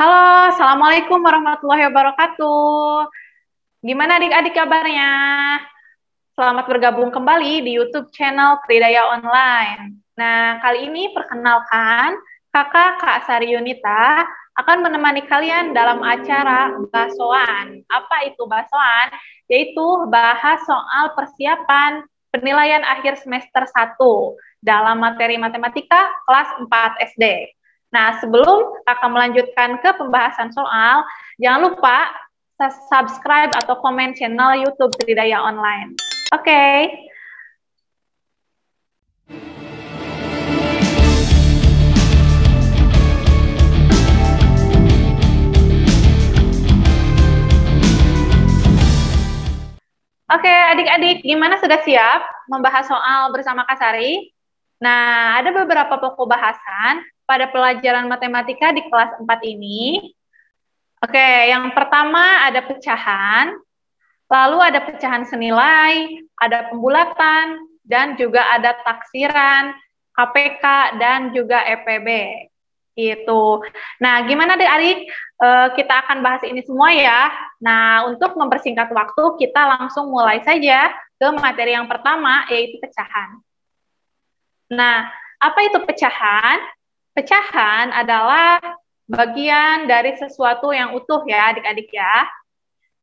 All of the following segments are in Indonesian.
Halo, Assalamualaikum warahmatullahi wabarakatuh. Gimana adik-adik kabarnya? Selamat bergabung kembali di YouTube channel Tridaya Online. Nah, kali ini perkenalkan, kakak Kak Sari Yunita akan menemani kalian dalam acara Basoan. Apa itu Basoan? Yaitu bahas soal persiapan penilaian akhir semester 1 dalam materi matematika kelas 4 SD. Nah, sebelum kakak melanjutkan ke pembahasan soal, jangan lupa subscribe atau komen channel YouTube Tridaya Online. Oke. Oke, adik-adik, gimana sudah siap membahas soal bersama Kak Sari? Nah, ada beberapa pokok bahasan pada pelajaran matematika di kelas 4 ini. Oke, yang pertama ada pecahan, lalu ada pecahan senilai, ada pembulatan, dan juga ada taksiran, KPK, dan juga EPB. Gitu. Nah, gimana adik-adik? Kita akan bahas ini semua ya. Nah, untuk mempersingkat waktu, kita langsung mulai saja ke materi yang pertama, yaitu pecahan. Nah, apa itu pecahan? Pecahan adalah bagian dari sesuatu yang utuh ya, adik-adik ya.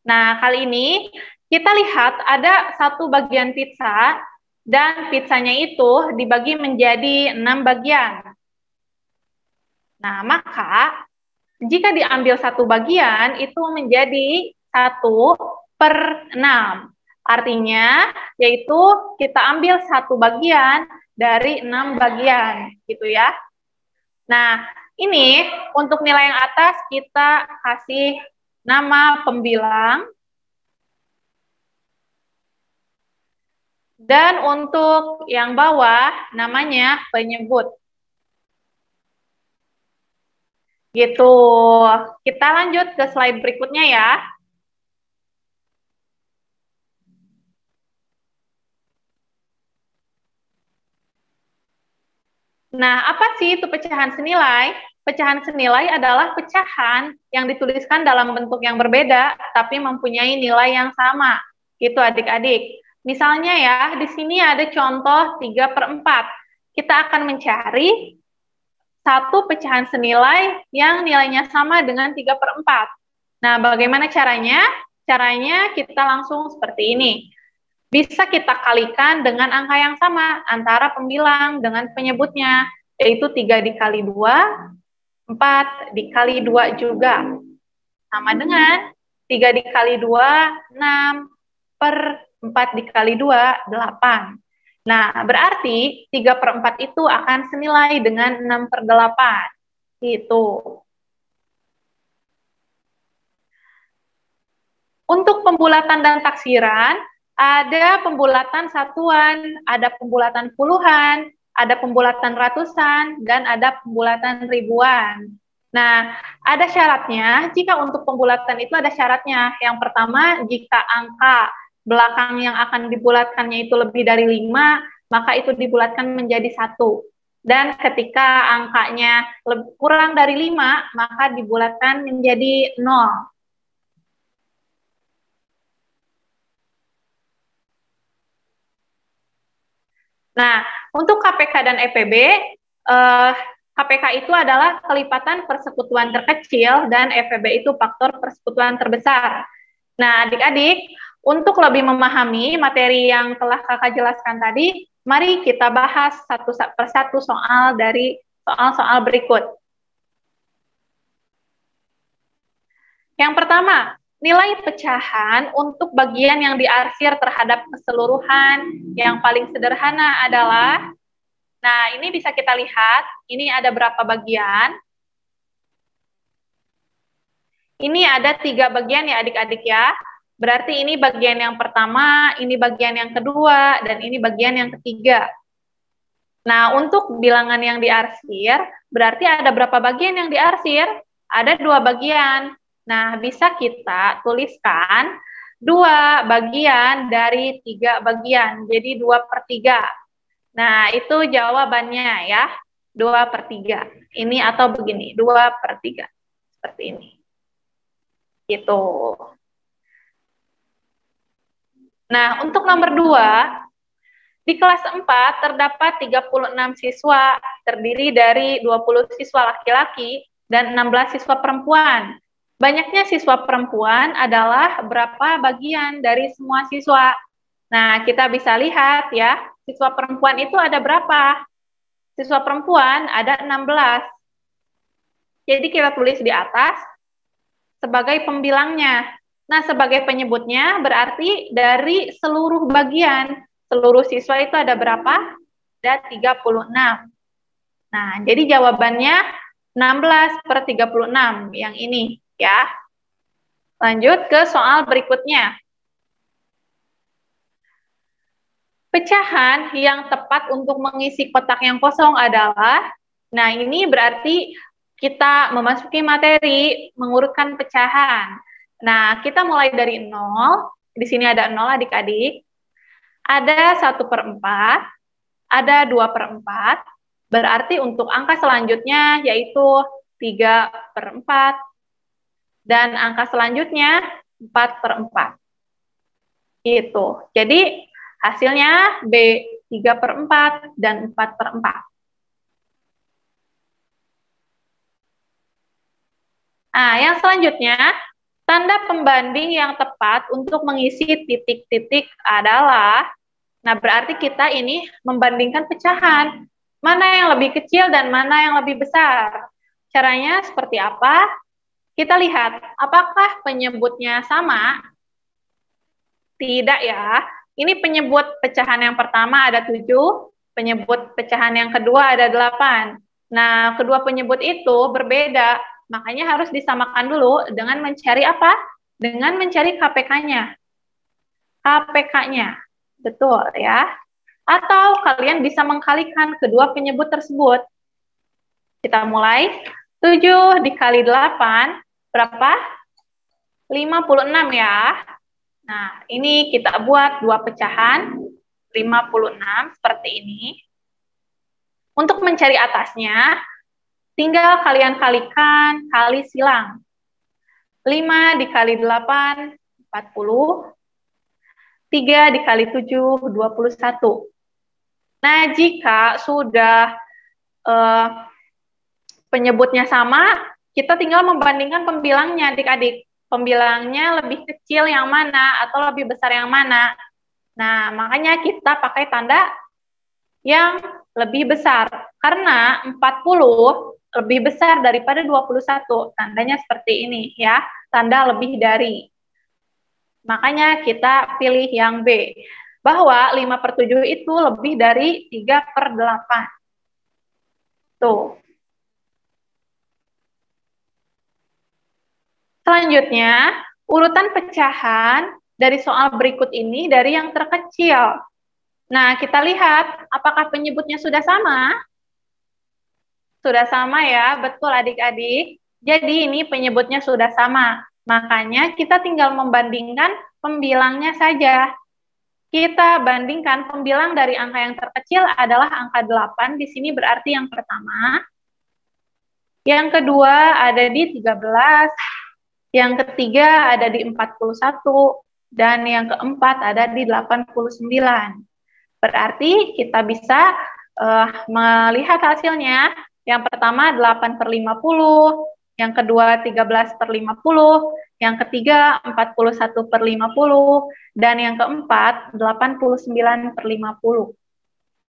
Nah, kali ini kita lihat ada satu bagian pizza, dan pizzanya itu dibagi menjadi 6 bagian. Nah, maka jika diambil satu bagian, itu menjadi 1/6. Artinya, yaitu kita ambil satu bagian dari 6 bagian, gitu ya. Nah, ini untuk nilai yang atas kita kasih nama pembilang. Dan untuk yang bawah namanya penyebut. Gitu. Kita lanjut ke slide berikutnya ya. Nah, apa sih itu pecahan senilai? Pecahan senilai adalah pecahan yang dituliskan dalam bentuk yang berbeda, tapi mempunyai nilai yang sama. Gitu adik-adik. Misalnya ya, di sini ada contoh 3/4. Kita akan mencari satu pecahan senilai yang nilainya sama dengan 3/4. Nah, bagaimana caranya? Caranya kita langsung seperti ini. Bisa kita kalikan dengan angka yang sama antara pembilang dengan penyebutnya, yaitu 3 dikali 2, 4 dikali 2 juga. Sama dengan 3 dikali 2, 6, per 4 dikali 2, 8. Nah, berarti 3/4 itu akan senilai dengan 6/8. Gitu. Untuk pembulatan dan taksiran, ada pembulatan satuan, ada pembulatan puluhan, ada pembulatan ratusan, dan ada pembulatan ribuan. Nah, ada syaratnya, jika untuk pembulatan itu ada syaratnya. Yang pertama, jika angka belakang yang akan dibulatkannya itu lebih dari 5, maka itu dibulatkan menjadi 1. Dan ketika angkanya kurang dari 5, maka dibulatkan menjadi 0. Nah, untuk KPK dan EPB, KPK itu adalah kelipatan persekutuan terkecil dan EPB itu faktor persekutuan terbesar. Nah, adik-adik, untuk lebih memahami materi yang telah kakak jelaskan tadi, mari kita bahas satu persatu soal dari soal-soal berikut. Yang pertama, nilai pecahan untuk bagian yang diarsir terhadap keseluruhan yang paling sederhana adalah, nah ini bisa kita lihat, ini ada berapa bagian. Ini ada 3 bagian ya adik-adik ya. Berarti ini bagian yang pertama, ini bagian yang kedua, dan ini bagian yang ketiga. Nah, untuk bilangan yang diarsir, berarti ada berapa bagian yang diarsir? Ada 2 bagian. Nah, bisa kita tuliskan 2 bagian dari 3 bagian, jadi 2/3. Nah, itu jawabannya ya, 2/3. Ini atau begini, 2/3. seperti ini. Gitu. Nah, untuk nomor 2, di kelas 4 terdapat 36 siswa, terdiri dari 20 siswa laki-laki dan 16 siswa perempuan. Banyaknya siswa perempuan adalah berapa bagian dari semua siswa. Nah, kita bisa lihat ya, siswa perempuan itu ada berapa? Siswa perempuan ada 16. Jadi kita tulis di atas sebagai pembilangnya. Nah, sebagai penyebutnya berarti dari seluruh bagian. Seluruh siswa itu ada berapa? Ada 36. Nah, jadi jawabannya 16 per 36 yang ini ya. Lanjut ke soal berikutnya. Pecahan yang tepat untuk mengisi kotak yang kosong adalah, nah ini berarti kita memasuki materi mengurutkan pecahan. Nah, kita mulai dari 0, di sini ada 0 adik-adik, ada 1/4, ada 2/4, berarti untuk angka selanjutnya yaitu 3/4, dan angka selanjutnya 4/4. Gitu. Jadi hasilnya B 3/4 dan 4/4. Nah, yang selanjutnya, tanda pembanding yang tepat untuk mengisi titik-titik adalah, nah berarti kita ini membandingkan pecahan. Mana yang lebih kecil dan mana yang lebih besar. Caranya seperti apa? Kita lihat, apakah penyebutnya sama? Tidak ya. Ini penyebut pecahan yang pertama ada 7, penyebut pecahan yang kedua ada 8. Nah, kedua penyebut itu berbeda, makanya harus disamakan dulu dengan mencari apa? Dengan mencari KPK-nya. KPK-nya, betul ya. Atau kalian bisa mengkalikan kedua penyebut tersebut. Kita mulai, 7 dikali 8, berapa? 56 ya. Nah, ini kita buat dua pecahan, 56 seperti ini. Untuk mencari atasnya, tinggal kalian kalikan kali silang. 5 dikali 8, 40. 3 dikali 7, 21. Nah, jika sudah penyebutnya sama, kita tinggal membandingkan pembilangnya adik-adik. Pembilangnya lebih kecil yang mana atau lebih besar yang mana. Nah, makanya kita pakai tanda yang lebih besar. Karena 40 lebih besar daripada 21. Tandanya seperti ini ya, tanda lebih dari. Makanya kita pilih yang B. Bahwa 5/7 itu lebih dari 3/8. Tuh. Selanjutnya, urutan pecahan dari soal berikut ini dari yang terkecil. Nah, kita lihat apakah penyebutnya sudah sama? Sudah sama ya, betul adik-adik. Jadi ini penyebutnya sudah sama. Makanya kita tinggal membandingkan pembilangnya saja. Kita bandingkan pembilang dari angka yang terkecil adalah angka 8. Di sini berarti yang pertama. Yang kedua ada di 13. Yang ketiga ada di 41, dan yang keempat ada di 89. Berarti kita bisa melihat hasilnya. Yang pertama 8/50, yang kedua 13/50, yang ketiga 41/50, dan yang keempat 89/50.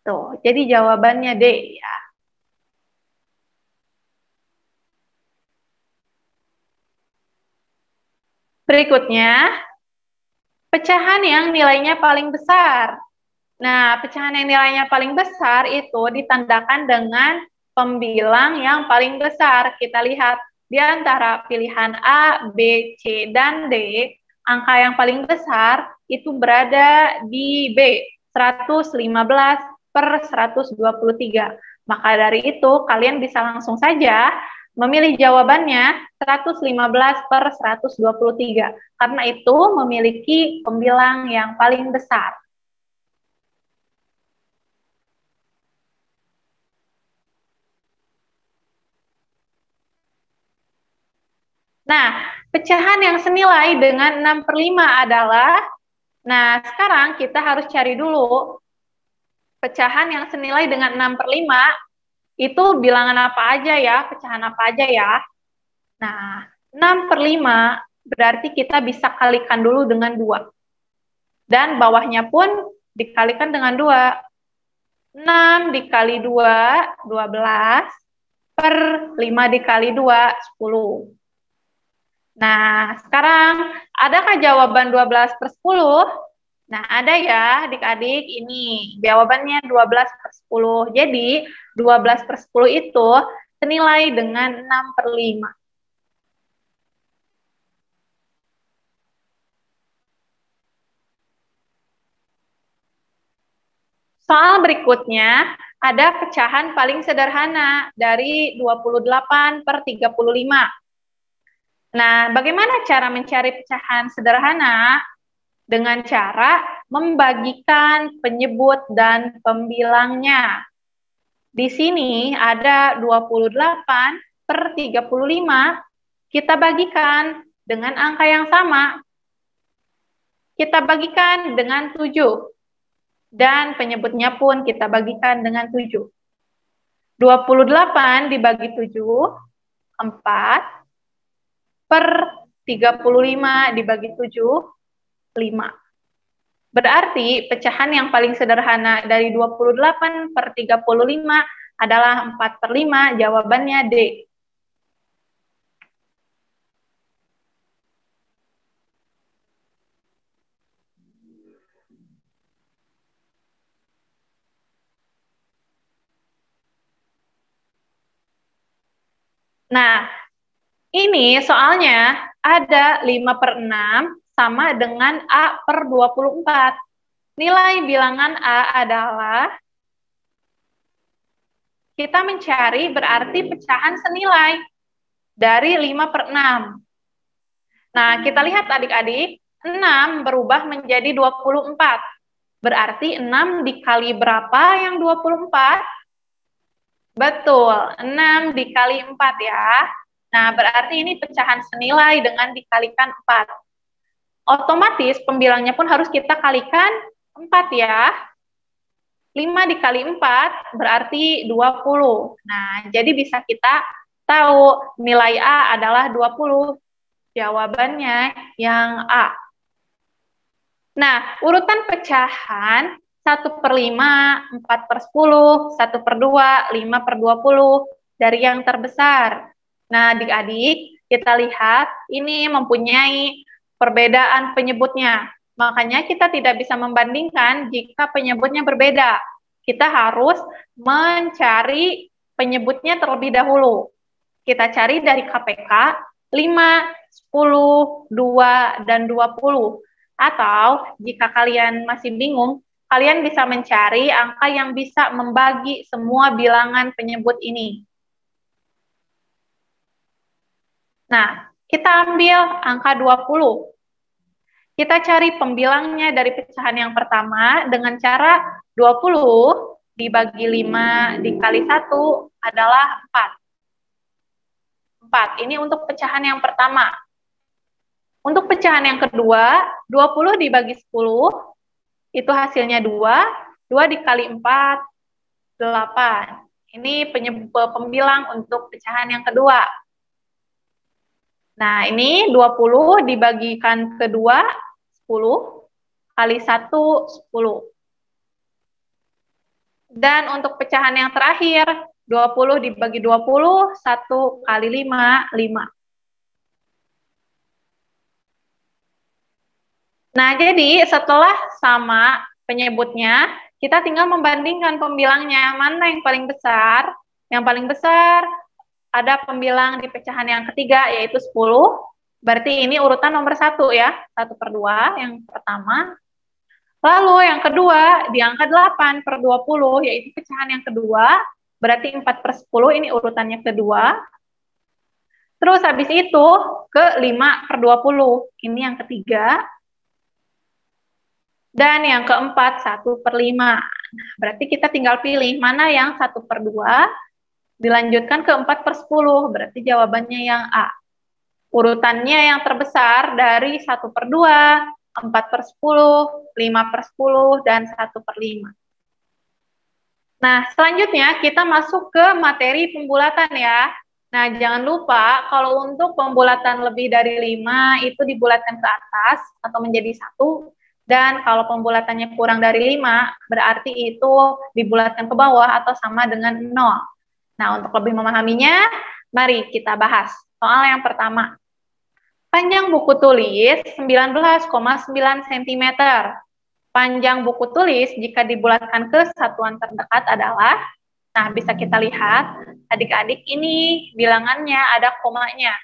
Tuh, jadi jawabannya D ya. Berikutnya, pecahan yang nilainya paling besar. Nah, pecahan yang nilainya paling besar itu ditandakan dengan pembilang yang paling besar. Kita lihat di antara pilihan A, B, C, dan D, angka yang paling besar itu berada di B, 115/123. Maka dari itu, kalian bisa langsung saja memilih jawabannya 115/123, karena itu memiliki pembilang yang paling besar. Nah, pecahan yang senilai dengan 6/5 adalah, nah sekarang kita harus cari dulu pecahan yang senilai dengan 6/5 itu bilangan apa aja ya, pecahan apa aja ya. Nah, 6/5 berarti kita bisa kalikan dulu dengan 2. Dan bawahnya pun dikalikan dengan 2. 6 dikali 2, 12, per 5 dikali 2, 10. Nah, sekarang adakah jawaban 12/10? Nah, ada ya adik-adik, ini jawabannya 12/10. Jadi, 12/10 itu senilai dengan 6/5. Soal berikutnya, ada pecahan paling sederhana dari 28/35. Nah, bagaimana cara mencari pecahan sederhana? Dengan cara membagikan penyebut dan pembilangnya. Di sini ada 28/35, kita bagikan dengan angka yang sama. Kita bagikan dengan 7. Dan penyebutnya pun kita bagikan dengan 7. 28 dibagi 7, 4. Per 35 dibagi 7, 5. Berarti pecahan yang paling sederhana dari 28/35 adalah 4/5, jawabannya D. Nah, ini soalnya ada 5/6 sama dengan A/24. Nilai bilangan A adalah, kita mencari berarti pecahan senilai dari 5/6. Nah, kita lihat adik-adik, 6 berubah menjadi 24. Berarti 6 dikali berapa yang 24? Betul, 6 dikali 4 ya. Nah, berarti ini pecahan senilai dengan dikalikan 4. Otomatis pembilangnya pun harus kita kalikan 4 ya. 5 dikali 4 berarti 20. Nah, jadi bisa kita tahu nilai A adalah 20. Jawabannya yang A. Nah, urutan pecahan 1/5, 4/10, 1/2, 5/20 dari yang terbesar. Nah, adik-adik, kita lihat ini mempunyai perbedaan penyebutnya. Makanya kita tidak bisa membandingkan jika penyebutnya berbeda. Kita harus mencari penyebutnya terlebih dahulu. Kita cari dari KPK 5, 10, 2, dan 20. Atau jika kalian masih bingung, kalian bisa mencari angka yang bisa membagi semua bilangan penyebut ini. Nah, kita ambil angka 20. Kita cari pembilangnya dari pecahan yang pertama dengan cara 20 dibagi 5 dikali 1 adalah 4. 4. Ini untuk pecahan yang pertama. Untuk pecahan yang kedua, 20 dibagi 10, itu hasilnya 2. 2 dikali 4, 8. Ini pembilang untuk pecahan yang kedua. Nah, ini 20 dibagikan kedua, 10. Kali 1, 10. Dan untuk pecahan yang terakhir, 20 dibagi 20, 1 kali 5, 5. Nah, jadi setelah sama penyebutnya, kita tinggal membandingkan pembilangnya. Mana yang paling besar? Yang paling besar ada pembilang di pecahan yang ketiga, yaitu 10. Berarti ini urutan nomor 1 ya, 1/2 yang pertama. Lalu yang kedua, di angka 8/20, yaitu pecahan yang kedua. Berarti 4/10, ini urutannya kedua. Terus habis itu ke 5/20, ini yang ketiga. Dan yang keempat, 1/5. Nah, berarti kita tinggal pilih mana yang 1/2, dilanjutkan ke 4/10. Berarti jawabannya yang A. urutannya yang terbesar dari 1/2, 4/10, 5/10, dan 1/5. Nah, selanjutnya kita masuk ke materi pembulatan ya. Nah, jangan lupa kalau untuk pembulatan lebih dari 5 itu dibulatkan ke atas atau menjadi 1. Dan kalau pembulatannya kurang dari 5, berarti itu dibulatkan ke bawah atau sama dengan 0. Nah, untuk lebih memahaminya, mari kita bahas. Soal yang pertama. Panjang buku tulis 19,9 cm. Panjang buku tulis jika dibulatkan ke satuan terdekat adalah, nah bisa kita lihat, adik-adik ini bilangannya ada komanya.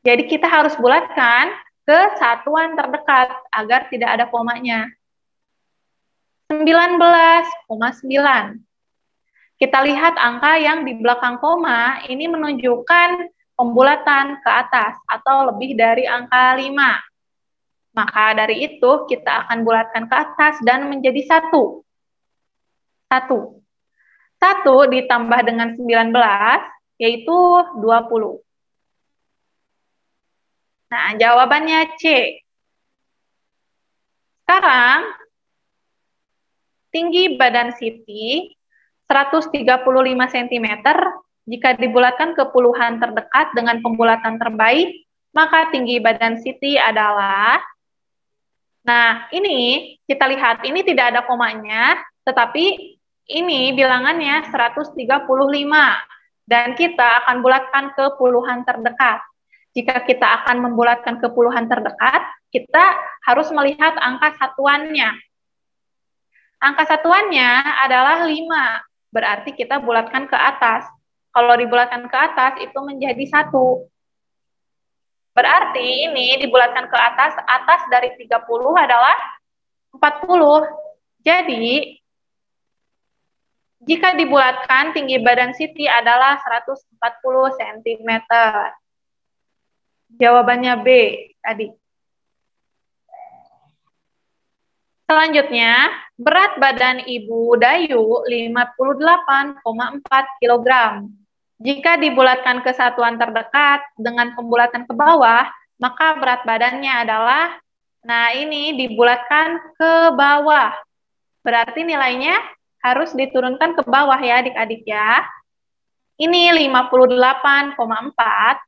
Jadi kita harus bulatkan ke satuan terdekat agar tidak ada komanya. 19,9. Kita lihat angka yang di belakang koma ini menunjukkan pembulatan ke atas atau lebih dari angka 5. Maka dari itu kita akan bulatkan ke atas dan menjadi 1. 1 ditambah dengan 19 yaitu 20. Nah, jawabannya C. Sekarang tinggi badan Siti 135 cm jika dibulatkan ke puluhan terdekat dengan pembulatan terbaik, maka tinggi badan Siti adalah, nah ini kita lihat, ini tidak ada komanya, tetapi ini bilangannya 135, dan kita akan bulatkan ke puluhan terdekat. Jika kita akan membulatkan ke puluhan terdekat, kita harus melihat angka satuannya. Angka satuannya adalah 5, berarti kita bulatkan ke atas. Kalau dibulatkan ke atas, itu menjadi 1. Berarti ini dibulatkan ke atas, atas dari 30 adalah 40. Jadi, jika dibulatkan, tinggi badan Siti adalah 140 cm. Jawabannya B tadi. Selanjutnya, berat badan Ibu Dayu 58,4 kg. Jika dibulatkan ke satuan terdekat dengan pembulatan ke bawah, maka berat badannya adalah, nah ini dibulatkan ke bawah. Berarti nilainya harus diturunkan ke bawah ya adik-adik ya. Ini 58,4.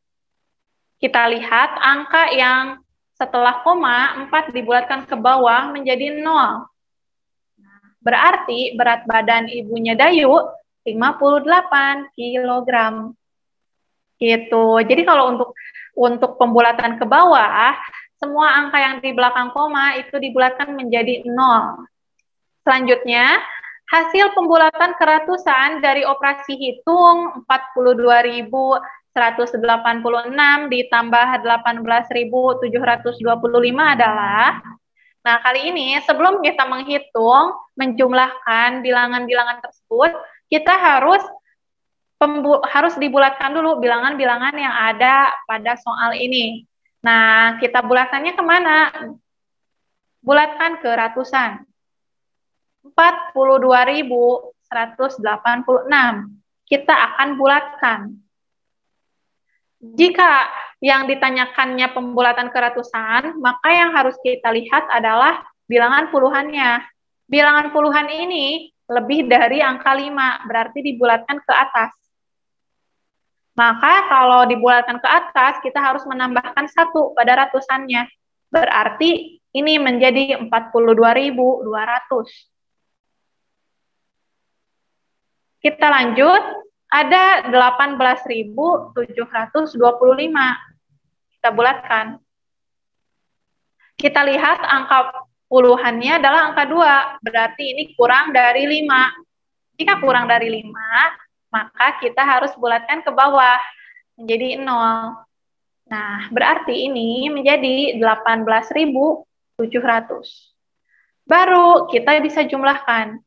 Kita lihat angka yang setelah koma 4 dibulatkan ke bawah menjadi 0. Berarti berat badan ibunya Dayu 58 kg. Gitu. Jadi kalau untuk pembulatan ke bawah, semua angka yang di belakang koma itu dibulatkan menjadi 0. Selanjutnya, hasil pembulatan keratusan dari operasi hitung 42.186 ditambah 18.725 adalah, nah kali ini sebelum kita menghitung, menjumlahkan bilangan-bilangan tersebut, kita harus dibulatkan dulu bilangan-bilangan yang ada pada soal ini. Nah, kita bulatkannya kemana? Bulatkan ke ratusan. 42.186. Kita akan bulatkan. Jika yang ditanyakannya pembulatan ke ratusan, maka yang harus kita lihat adalah bilangan puluhannya. Bilangan puluhan ini lebih dari angka 5, berarti dibulatkan ke atas. Maka kalau dibulatkan ke atas, kita harus menambahkan 1 pada ratusannya. Berarti ini menjadi 42.200. Kita lanjut, ada 18.725. Kita bulatkan. Kita lihat angka puluhannya adalah angka 2, berarti ini kurang dari 5. Jika kurang dari 5, maka kita harus bulatkan ke bawah, menjadi 0. Nah, berarti ini menjadi 18.700. Baru kita bisa jumlahkan.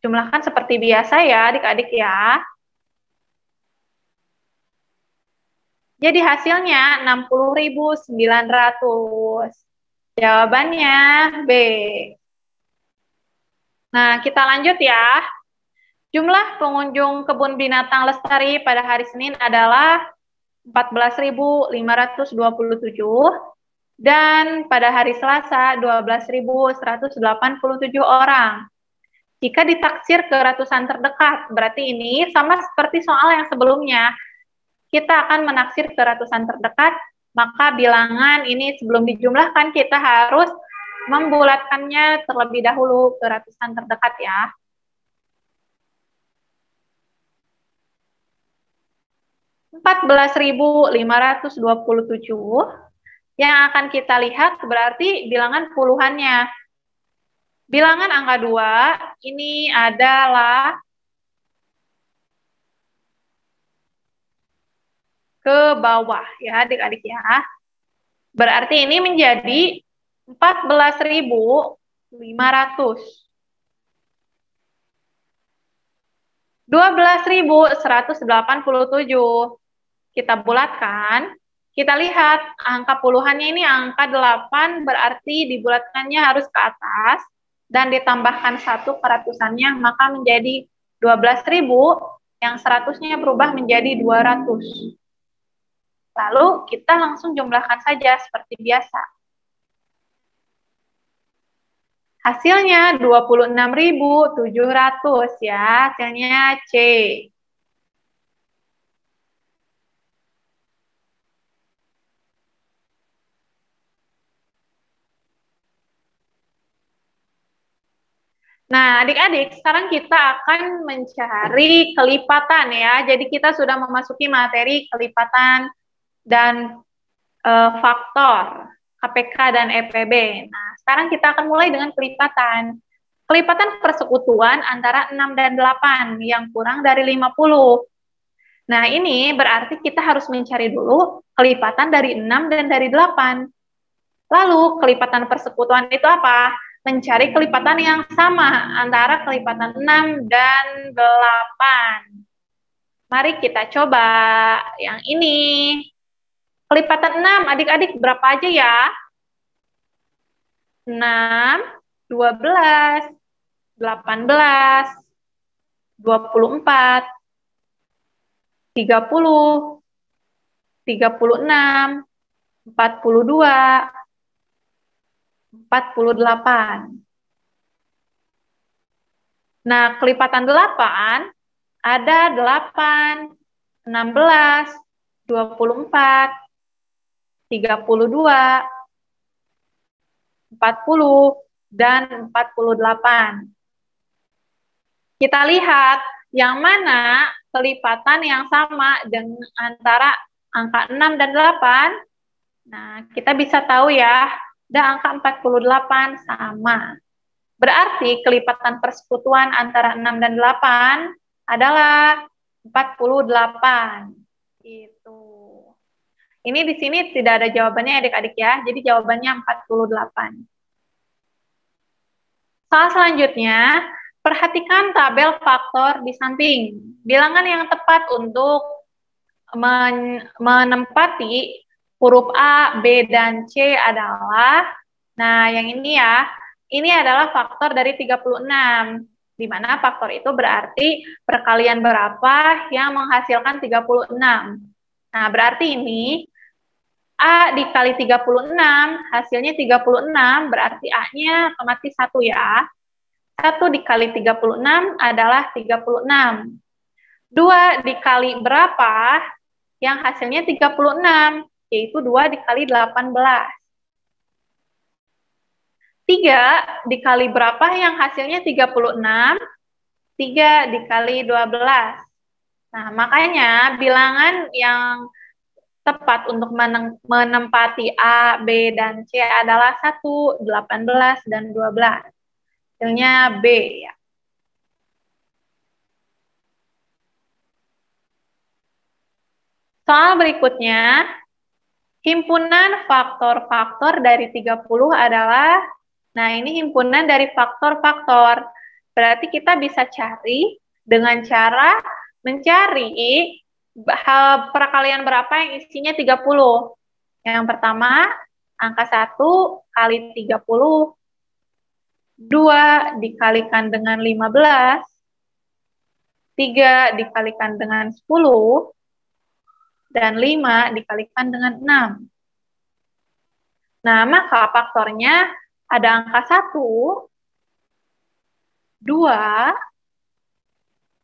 Jumlahkan seperti biasa ya adik-adik ya. Jadi hasilnya 60.900. Jawabannya B. Nah, kita lanjut ya. Jumlah pengunjung kebun binatang Lestari pada hari Senin adalah, 14.527, dan pada hari Selasa 12.187 orang. Jika ditaksir ke ratusan terdekat, berarti ini sama seperti soal yang sebelumnya. Kita akan menaksir ke ratusan terdekat, maka bilangan ini sebelum dijumlahkan kita harus membulatkannya terlebih dahulu ke ratusan terdekat ya. 14.527 yang akan kita lihat berarti bilangan puluhannya. Bilangan angka 2 ini adalah ke bawah ya adik-adik ya. Berarti ini menjadi 14.500. 12.187. Kita bulatkan, kita lihat angka puluhannya ini angka 8, berarti dibulatkannya harus ke atas, dan ditambahkan 1 ke ratusannya, maka menjadi 12.000, yang 100-nya berubah menjadi 200. Lalu kita langsung jumlahkan saja seperti biasa. Hasilnya 26.700 ya, hasilnya C. Nah, adik-adik, sekarang kita akan mencari kelipatan ya. Jadi kita sudah memasuki materi kelipatan dan faktor KPK dan EPB. Nah, sekarang kita akan mulai dengan kelipatan. Kelipatan persekutuan antara 6 dan 8 yang kurang dari 50. Nah, ini berarti kita harus mencari dulu kelipatan dari 6 dan dari 8. Lalu, kelipatan persekutuan itu apa? Mencari kelipatan yang sama antara kelipatan 6 dan 8. Mari kita coba yang ini. Kelipatan 6, adik-adik berapa aja ya? 6, 12, 18, 24, 30, 36, 42, 48. Nah, kelipatan 8 ada 8, 16, 24, 32, 40, dan 48. Kita lihat yang mana kelipatan yang sama dengan antara angka 6 dan 8. Nah, kita bisa tahu ya, ada angka 48 sama. Berarti kelipatan persekutuan antara 6 dan 8 adalah 48. Itu. Ini di sini tidak ada jawabannya adik-adik ya, jadi jawabannya 48. Soal selanjutnya, perhatikan tabel faktor di samping. Bilangan yang tepat untuk menempati huruf A, B, dan C adalah, nah yang ini ya, ini adalah faktor dari 36, di mana faktor itu berarti perkalian berapa yang menghasilkan 36. Nah, berarti ini A dikali 36, hasilnya 36, berarti A-nya otomatis 1 ya. 1 dikali 36 adalah 36. 2 dikali berapa? Yang hasilnya 36, yaitu 2 dikali 18. 3 dikali berapa yang hasilnya 36? 3 dikali 12. Nah, makanya bilangan yang tepat untuk menempati A, B, dan C adalah 1, 18, dan 12. Hasilnya B ya. Soal berikutnya, himpunan faktor-faktor dari 30 adalah, nah ini himpunan dari faktor-faktor. Berarti kita bisa cari dengan cara mencari perkalian berapa yang isinya 30. Yang pertama, angka 1 kali 30, 2 dikalikan dengan 15, 3 dikalikan dengan 10, dan 5 dikalikan dengan 6. Nah, maka faktornya ada angka 1, 2,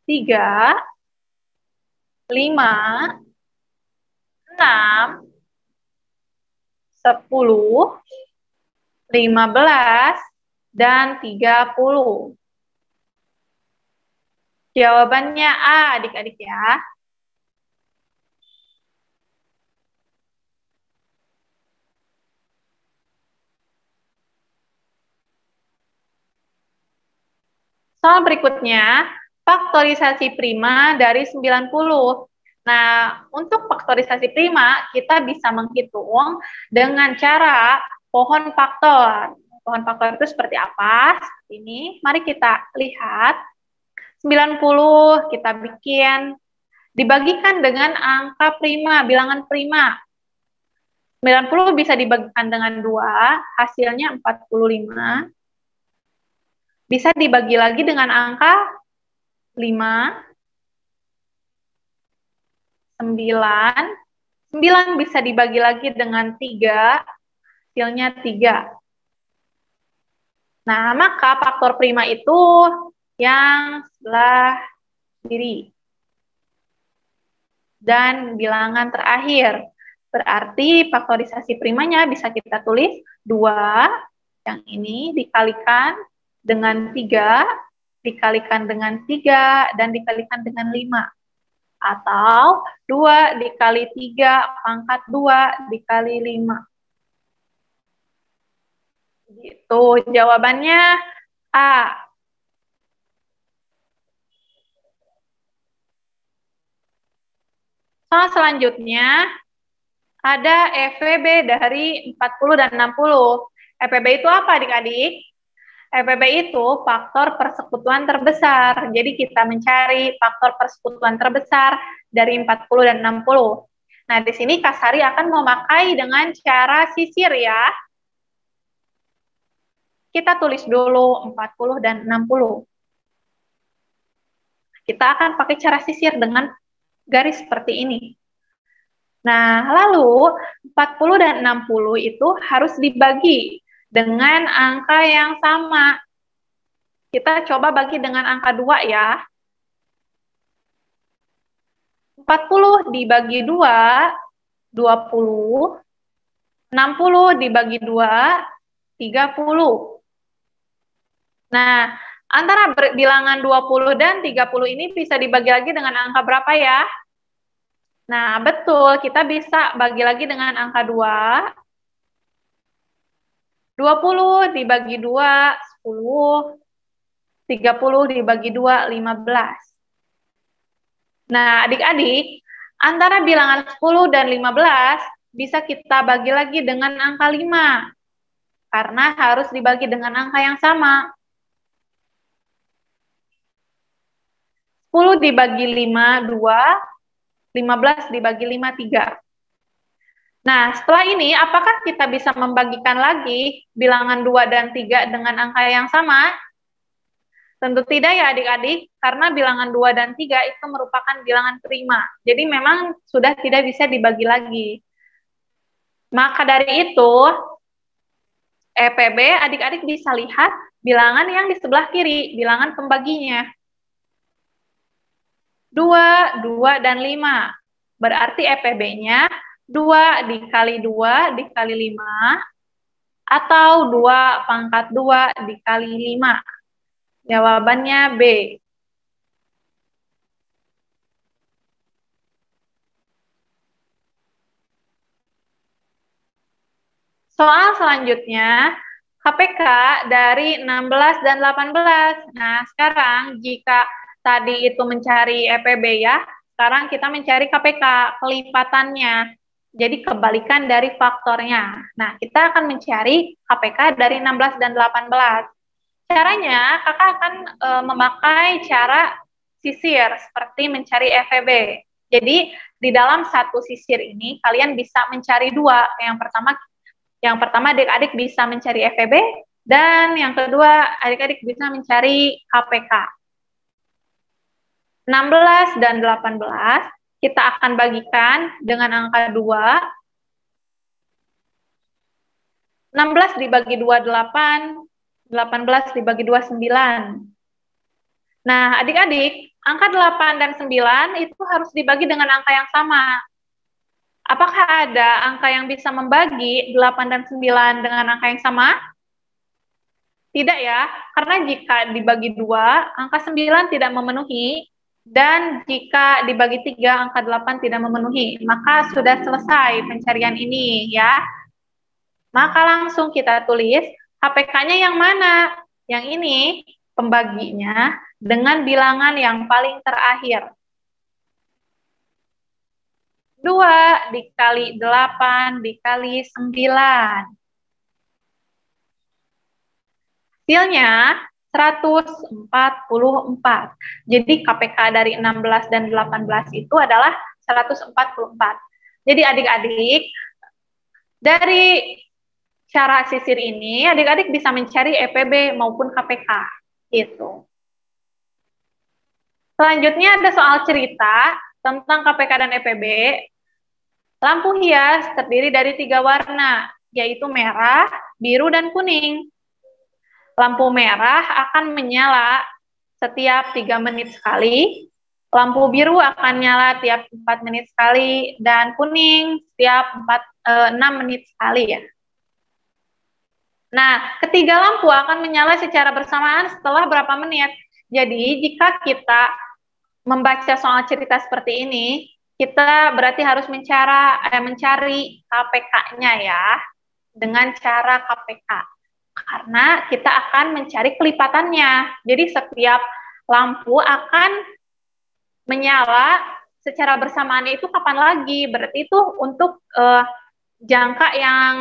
3, 5, 6, 10, 15, dan 30. Jawabannya A, adik-adik ya. Soal berikutnya, faktorisasi prima dari 90. Nah, untuk faktorisasi prima, kita bisa menghitung dengan cara pohon faktor. Pohon faktor itu seperti apa? Seperti ini. Mari kita lihat. 90 kita bikin. Dibagikan dengan angka prima, bilangan prima. 90 bisa dibagikan dengan 2, hasilnya 45. Bisa dibagi lagi dengan angka 5, 9. 9 bisa dibagi lagi dengan 3, hasilnya 3. Nah, maka faktor prima itu yang sebelah kiri. Dan bilangan terakhir. Berarti faktorisasi primanya bisa kita tulis 2, yang ini dikalikan dengan 3, dikalikan dengan 3, dan dikalikan dengan 5. Atau 2 dikali 3 pangkat 2 dikali 5. Gitu, jawabannya A. Soal selanjutnya, ada EVB dari 40 dan 60. EVB itu apa adik-adik? EVB itu faktor persekutuan terbesar. Jadi kita mencari faktor persekutuan terbesar dari 40 dan 60. Nah, di sini Kak Sari akan memakai dengan cara sisir ya. Kita tulis dulu 40 dan 60. Kita akan pakai cara sisir dengan garis seperti ini. Nah, lalu 40 dan 60 itu harus dibagi dengan angka yang sama. Kita coba bagi dengan angka 2 ya. 40 dibagi 2, 20. 60 dibagi 2, 30. Nah, antara bilangan 20 dan 30 ini bisa dibagi lagi dengan angka berapa ya? Nah, betul. Kita bisa bagi lagi dengan angka 2. 20 dibagi 2, 10. 30 dibagi 2, 15. Nah, adik-adik, antara bilangan 10 dan 15 bisa kita bagi lagi dengan angka 5. Karena harus dibagi dengan angka yang sama. 10 dibagi 5, 2. 15 dibagi 5, 3. Nah, setelah ini, apakah kita bisa membagikan lagi bilangan 2 dan 3 dengan angka yang sama? Tentu tidak ya adik-adik, karena bilangan 2 dan 3 itu merupakan bilangan prima. Jadi memang sudah tidak bisa dibagi lagi. Maka dari itu, EPB adik-adik bisa lihat bilangan yang di sebelah kiri, bilangan pembaginya. 2, 2, dan 5. Berarti EPB-nya 2 dikali 2 dikali 5, atau 2 pangkat 2 dikali 5. Jawabannya B. Soal selanjutnya, KPK dari 16 dan 18. Nah, sekarang jika tadi itu mencari EPB ya, sekarang kita mencari KPK, kelipatannya. Jadi kebalikan dari faktornya. Nah, kita akan mencari KPK dari 16 dan 18. Caranya, kakak akan memakai cara sisir, seperti mencari EVB. Jadi, di dalam satu sisir ini, kalian bisa mencari 2. Yang pertama adik-adik bisa mencari EVB, dan yang kedua, adik-adik bisa mencari KPK. 16 dan 18 kita akan bagikan dengan angka 2. 16 dibagi 2, 8. 18 dibagi 2, 9. Nah, adik-adik, angka 8 dan 9 itu harus dibagi dengan angka yang sama. Apakah ada angka yang bisa membagi 8 dan 9 dengan angka yang sama? Tidak ya, karena jika dibagi 2, angka 9 tidak memenuhi, dan jika dibagi 3, angka 8 tidak memenuhi. Maka sudah selesai pencarian ini ya. Maka langsung kita tulis KPK-nya yang mana? Yang ini pembaginya dengan bilangan yang paling terakhir. 2 dikali 8 dikali 9. Hasilnya 144. Jadi KPK dari 16 dan 18 itu adalah 144. Jadi adik-adik, dari cara sisir ini, adik-adik bisa mencari EPB maupun KPK. Gitu. Selanjutnya ada soal cerita tentang KPK dan EPB. Lampu hias terdiri dari 3 warna, yaitu merah, biru, dan kuning. Lampu merah akan menyala setiap 3 menit sekali, lampu biru akan nyala tiap 4 menit sekali, dan kuning setiap 6 menit sekali ya. Nah, ketiga lampu akan menyala secara bersamaan setelah berapa menit. Jadi, jika kita membaca soal cerita seperti ini, kita berarti harus mencari KPK-nya ya, dengan cara KPK. Karena kita akan mencari kelipatannya. Jadi, setiap lampu akan menyala secara bersamaan itu kapan lagi? Berarti itu untuk jangka yang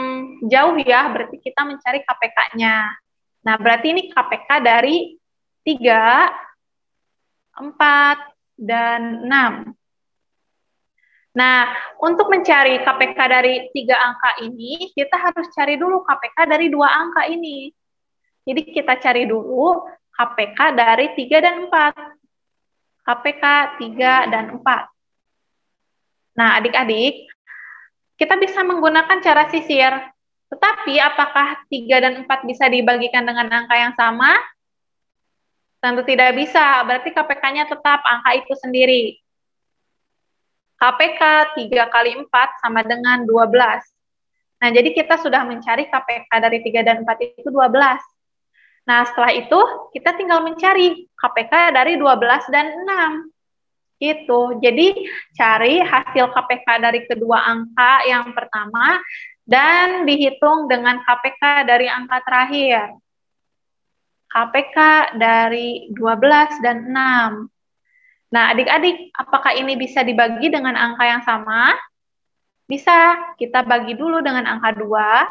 jauh ya, berarti kita mencari KPK-nya. Nah, berarti ini KPK dari 3, 4, dan 6. Nah, untuk mencari KPK dari 3 angka ini, kita harus cari dulu KPK dari 2 angka ini. Jadi kita cari dulu KPK dari 3 dan 4. KPK 3 dan 4. Nah, adik-adik, kita bisa menggunakan cara sisir. Tetapi apakah 3 dan 4 bisa dibagikan dengan angka yang sama? Tentu tidak bisa, berarti KPK-nya tetap angka itu sendiri. KPK 3 kali 4 sama dengan 12. Nah, jadi kita sudah mencari KPK dari 3 dan 4 itu 12. Nah, setelah itu kita tinggal mencari KPK dari 12 dan 6. Gitu. Jadi, cari hasil KPK dari kedua angka yang pertama dan dihitung dengan KPK dari angka terakhir. KPK dari 12 dan 6. Nah, adik-adik, apakah ini bisa dibagi dengan angka yang sama? Bisa. Kita bagi dulu dengan angka 2.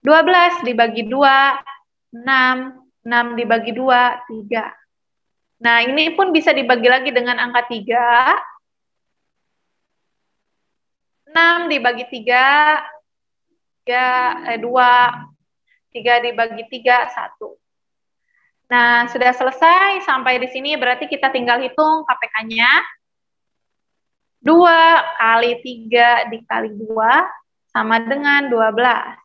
12 dibagi 2, 6. 6 dibagi 2, 3. Nah, ini pun bisa dibagi lagi dengan angka 3. 6 dibagi 3, 2. 3 dibagi 3, 1. Nah, sudah selesai sampai di sini, berarti kita tinggal hitung KPK-nya. 2 kali 3 dikali 2 sama dengan 12.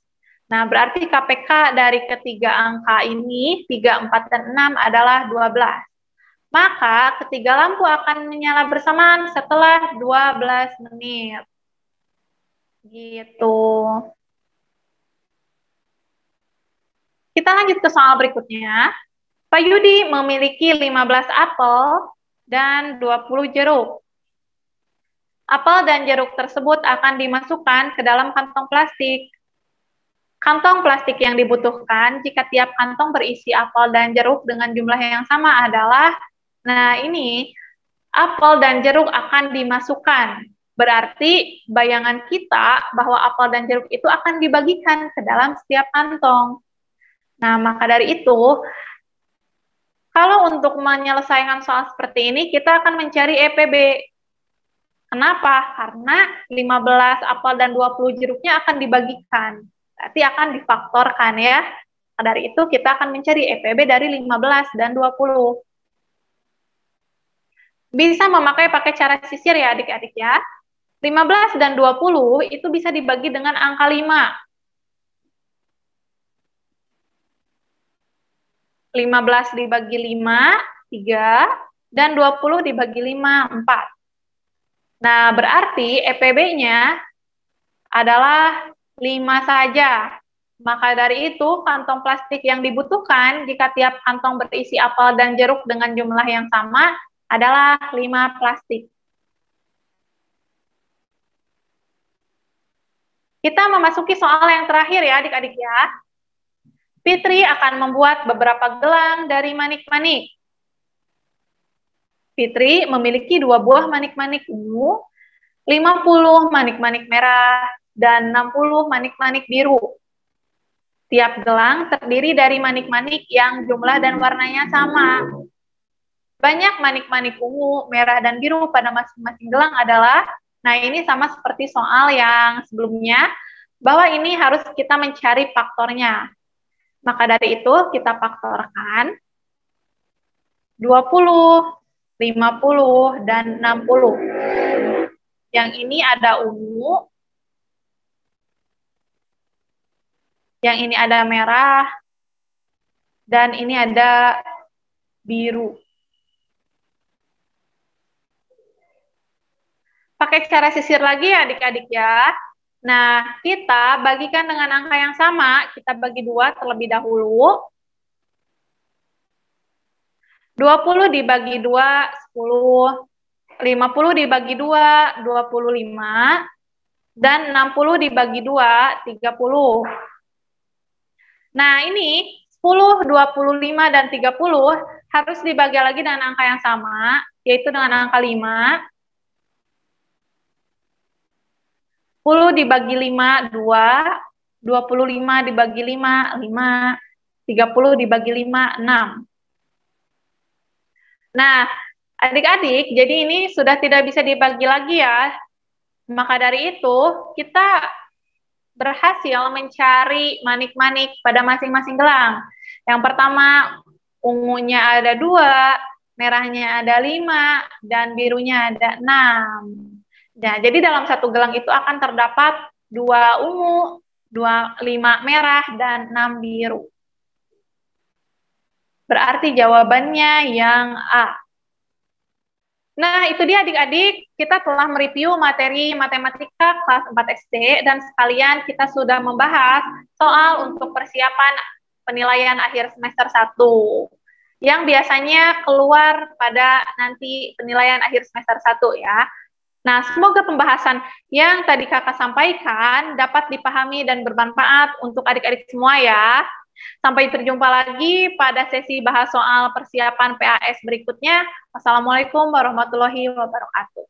Nah, berarti KPK dari ketiga angka ini, 3, 4, dan 6 adalah 12. Maka ketiga lampu akan menyala bersamaan setelah 12 menit. Gitu. Kita lanjut ke soal berikutnya. Pak Yudi memiliki 15 apel dan 20 jeruk. Apel dan jeruk tersebut akan dimasukkan ke dalam kantong plastik. Kantong plastik yang dibutuhkan jika tiap kantong berisi apel dan jeruk dengan jumlah yang sama adalah, nah ini, apel dan jeruk akan dimasukkan. Berarti bayangan kita bahwa apel dan jeruk itu akan dibagikan ke dalam setiap kantong. Nah, maka dari itu, kalau untuk menyelesaikan soal seperti ini, kita akan mencari EPB. Kenapa? Karena 15 apel dan 20 jeruknya akan dibagikan. Berarti akan difaktorkan ya. Dari itu kita akan mencari EPB dari 15 dan 20. Bisa pakai cara sisir ya adik-adik ya. 15 dan 20 itu bisa dibagi dengan angka 5. 15 dibagi 5, 3, dan 20 dibagi 5, 4. Nah, berarti EPB-nya adalah 5 saja. Maka dari itu, kantong plastik yang dibutuhkan jika tiap kantong berisi apel dan jeruk dengan jumlah yang sama adalah 5 plastik. Kita memasuki soal yang terakhir ya adik-adik ya. Fitri akan membuat beberapa gelang dari manik-manik. Fitri memiliki 2 buah manik-manik ungu, 50 manik-manik merah, dan 60 manik-manik biru. Tiap gelang terdiri dari manik-manik yang jumlah dan warnanya sama. Banyak manik-manik ungu, merah, dan biru pada masing-masing gelang adalah, nah ini sama seperti soal yang sebelumnya, bahwa ini harus kita mencari faktornya. Maka dari itu kita faktorkan 20, 50, dan 60. Yang ini ada ungu, yang ini ada merah, dan ini ada biru. Pakai cara sisir lagi ya adik-adik ya. Nah, kita bagikan dengan angka yang sama, kita bagi 2 terlebih dahulu. 20 dibagi 2, 10. 50 dibagi 2, 25. Dan 60 dibagi 2, 30. Nah, ini 10, 25, dan 30 harus dibagi lagi dengan angka yang sama, yaitu dengan angka 5. 10 dibagi 5, 2. 25 dibagi 5, 5. 30 dibagi 5, 6. Nah, adik-adik, jadi ini sudah tidak bisa dibagi lagi ya. Maka dari itu, kita berhasil mencari manik-manik pada masing-masing gelang. Yang pertama, ungunya ada 2, merahnya ada 5, dan birunya ada 6. Nah, jadi dalam satu gelang itu akan terdapat 2 ungu, 5 merah, dan 6 biru. Berarti jawabannya yang A. Nah, itu dia adik-adik, kita telah mereview materi matematika kelas 4 SD dan sekalian kita sudah membahas soal untuk persiapan penilaian akhir semester 1 yang biasanya keluar pada nanti penilaian akhir semester 1 ya. Nah, semoga pembahasan yang tadi kakak sampaikan dapat dipahami dan bermanfaat untuk adik-adik semua ya. Sampai berjumpa lagi pada sesi bahas soal persiapan PAS berikutnya. Wassalamualaikum warahmatullahi wabarakatuh.